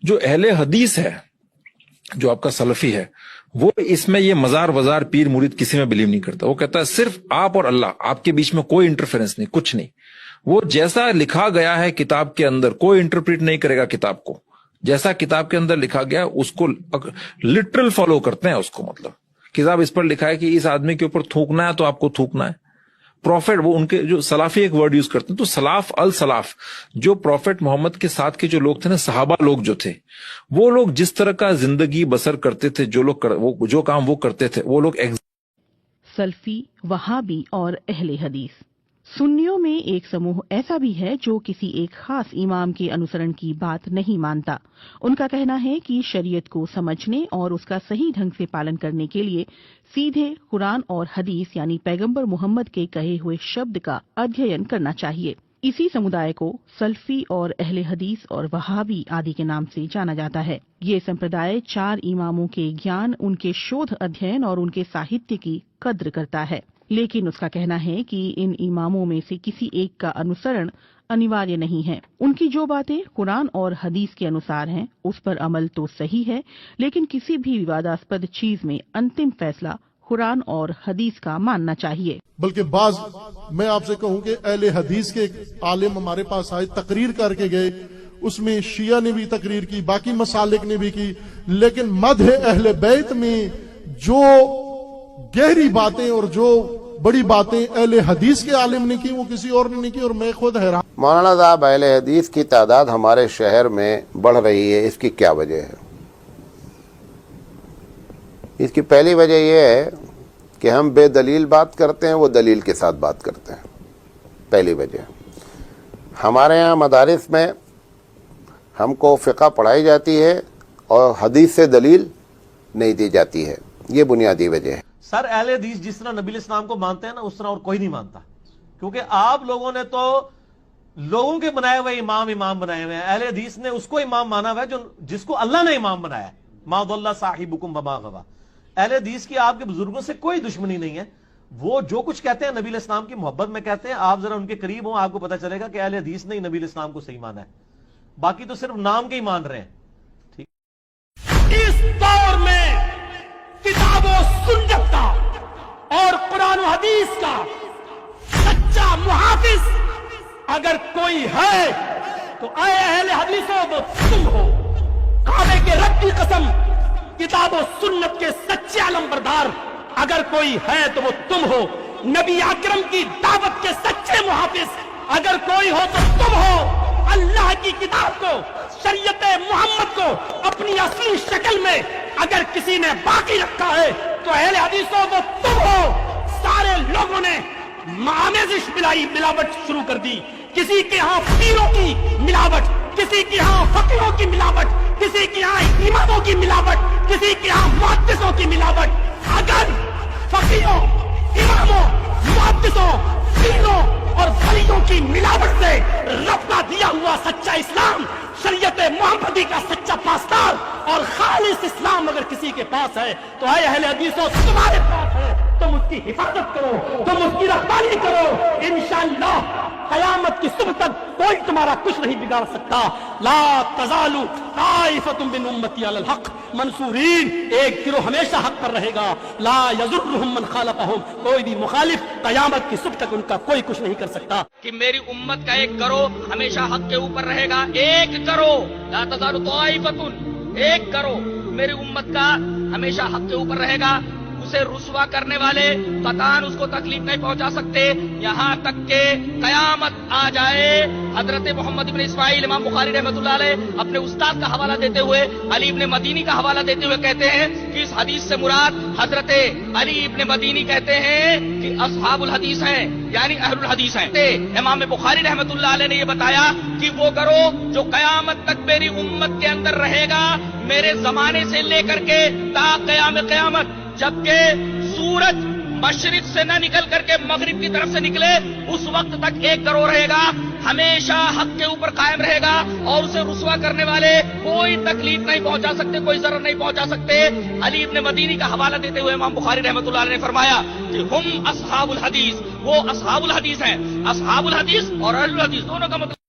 جو اہل حدیث ہے، جو آپ کا سلفی ہے، وہ اس میں یہ مزار وزار پیر مرید کسی میں بلیو نہیں کرتا. وہ کہتا ہے صرف آپ اور اللہ، آپ کے بیچ میں کوئی انٹرفیرنس نہیں، کچھ نہیں. وہ جیسا لکھا گیا ہے کتاب کے اندر، کوئی انٹرپریٹ نہیں کرے گا کتاب کو. جیسا کتاب کے اندر لکھا گیا اس کو لٹرل فالو کرتے ہیں. اس کو مطلب کتاب اس پر لکھا ہے کہ اس آدمی کے اوپر تھوکنا ہے تو آپ کو تھوکنا ہے. پروفیٹ، وہ ان کے جو سلافی ایک ورڈ یوز کرتے ہیں، تو سلاف السلاف، جو پروفیٹ محمد کے ساتھ کے جو لوگ تھے نا، صحابہ لوگ جو تھے، وہ لوگ جس طرح کا زندگی بسر کرتے تھے، جو کام وہ کرتے تھے، وہ لوگ سلفی، وہابی اور اہل حدیث. سنیوں میں ایک سموہ ایسا بھی ہے جو کسی ایک خاص امام کے انوسرن کی بات نہیں مانتا. ان کا کہنا ہے کہ شریعت کو سمجھنے اور اس کا صحیح ڈھنگ سے پالن کرنے کے لیے سیدھے قرآن اور حدیث یعنی پیغمبر محمد کے کہے ہوئے شبد کا ادھین کرنا چاہیے. اسی سمدائے کو سلفی اور اہل حدیث اور وہابی آدی کے نام سے جانا جاتا ہے. یہ سمپردائے 4 اماموں کے گیان، ان کے شودھ ادھین اور ان کے ساہتیہ کی قدر کرتا ہے. لیکن اس کا کہنا ہے کہ ان اماموں میں سے کسی ایک کا انوسرن انیواریہ نہیں ہے. ان کی جو باتیں قرآن اور حدیث کے انوسار ہیں اس پر عمل تو صحیح ہے، لیکن کسی بھی وواداسپد چیز میں انتم فیصلہ قرآن اور حدیث کا ماننا چاہیے. بلکہ بعض میں آپ سے کہوں کہ اہل حدیث کے عالم ہمارے پاس آئے، تقریر کر کے گئے، اس میں شیعہ نے بھی تقریر کی، باقی مسالک نے بھی کی، لیکن مدح اہل بیت میں جو گہری باتیں اور جو بڑی باتیں اہل حدیث کے عالم نے کی وہ کسی اور نے نہیں کی. اور میں خود حیران. مولانا صاحب، اہل حدیث کی تعداد ہمارے شہر میں بڑھ رہی ہے، اس کی کیا وجہ ہے؟ اس کی پہلی وجہ یہ ہے کہ ہم بے دلیل بات کرتے ہیں، وہ دلیل کے ساتھ بات کرتے ہیں. پہلی وجہ. ہمارے ہاں مدارس میں ہم کو فقہ پڑھائی جاتی ہے اور حدیث سے دلیل نہیں دی جاتی ہے. یہ بنیادی وجہ ہے. سر، اہل حدیث جس طرح نبی الاسلام کو مانتے ہیں نا، اس طرح اور کوئی نہیں مانتا. کیونکہ آپ لوگوں نے تو لوگوں کے بنائے ہوئے امام بنائے ہوئے ہیں. اہل حدیث نے اس کو امام مانا ہوا ہے جس کو اللہ نے امام بنایا. ما ضل صاحبکم وما غوی. اہل حدیث کی آپ کے بزرگوں سے کوئی دشمنی نہیں ہے. وہ جو کچھ کہتے ہیں نبی الاسلام کی محبت میں کہتے ہیں. آپ ذرا ان کے قریب ہوں، آپ کو پتہ چلے گا کہ اہل حدیث نے نبی الاسلام کو صحیح مانا ہے. باقی تو صرف نام کے ہی مان رہے ہیں. ٹھیک. اس دور میں کتاب و سنت کا اور قرآن و حدیث کا سچا محافظ اگر کوئی ہے تو اے اہل حدیثوں وہ تم ہو. کعبے کے رب کی قسم، کتاب و سنت کے سچے علمبردار اگر کوئی ہے تو وہ تم ہو. نبی اکرم کی دعوت کے سچے محافظ اگر کوئی ہو تو تم ہو. اللہ کی کتاب کو، شریعت محمد کو اپنی اصلی شکل میں اگر کسی نے باقی رکھا ہے تو اہل حدیثوں وہ تم ہو. سارے لوگوں نے آمیزش ملاوٹ شروع کر دی. کسی کے ہاں پیروں کی ملاوٹ، کسی کے ہاں فقیہوں کی ملاوٹ، کسی کے ہاں اماموں کی ملاوٹ، کسی کے ہاں محدثوں کی ملاوٹ. اگر فقیہوں، اماموں، محدثوں، پیروں اور ولیوں کی ملاوٹ سے رب کا دیا ہوا سچا اسلام، شریعت محمدی کا سچا پاسدار اور خالص اسلام اگر کسی کے پاس ہے تو اے اہل حدیثوں تمہارے پاس ہے. تم اس کی حفاظت کرو، تم اس کی رہبری کرو. انشاءاللہ قیامت کی صبح تک کوئی تمہارا کچھ نہیں بگاڑ سکتا. لا تزال طائفۃ من امتی علی الحق منصورین. ایک گروہ ہمیشہ حق پر رہے گا. لا یضرهم من خالفهم. کوئی بھی مخالف قیامت کی صبح تک ان کا کوئی کچھ نہیں کر سکتا. کہ میری امت کا ایک گروہ ہمیشہ حق کے اوپر رہے گا. ایک گروہ، لا تزال طائفۃ، ایک گروہ میری امت کا ہمیشہ حق کے اوپر رہے گا. اسے رسوا کرنے والے قطعاً اس کو تکلیف نہیں پہنچا سکتے یہاں تک کہ قیامت آ جائے. حضرت محمد بن اسماعیل امام بخاری رحمۃ اللہ علیہ اپنے استاد کا حوالہ دیتے ہوئے، علی ابن مدینی کا حوالہ دیتے ہوئے کہتے ہیں کہ اس حدیث سے مراد حضرت علی ابن مدینی کہتے ہیں کہ اصحاب الحدیث ہیں، یعنی اہل الحدیث ہیں. امام بخاری رحمۃ اللہ علیہ نے یہ بتایا کہ وہ گروہ جو قیامت تک میری امت کے اندر رہے گا، میرے زمانے سے لے کر کے تا قیام قیامت، جبکہ سورج مشرق سے نہ نکل کر کے مغرب کی طرف سے نکلے اس وقت تک ایک گروہ رہے گا، ہمیشہ حق کے اوپر قائم رہے گا اور اسے رسوا کرنے والے کوئی تکلیف نہیں پہنچا سکتے، کوئی ضرر نہیں پہنچا سکتے. علی ابن مدینی کا حوالہ دیتے ہوئے امام بخاری رحمۃ اللہ علیہ نے فرمایا کہ ہم اصحاب الحدیث، وہ اصحاب الحدیث ہیں. اصحاب الحدیث اور اہل الحدیث دونوں کا مطلب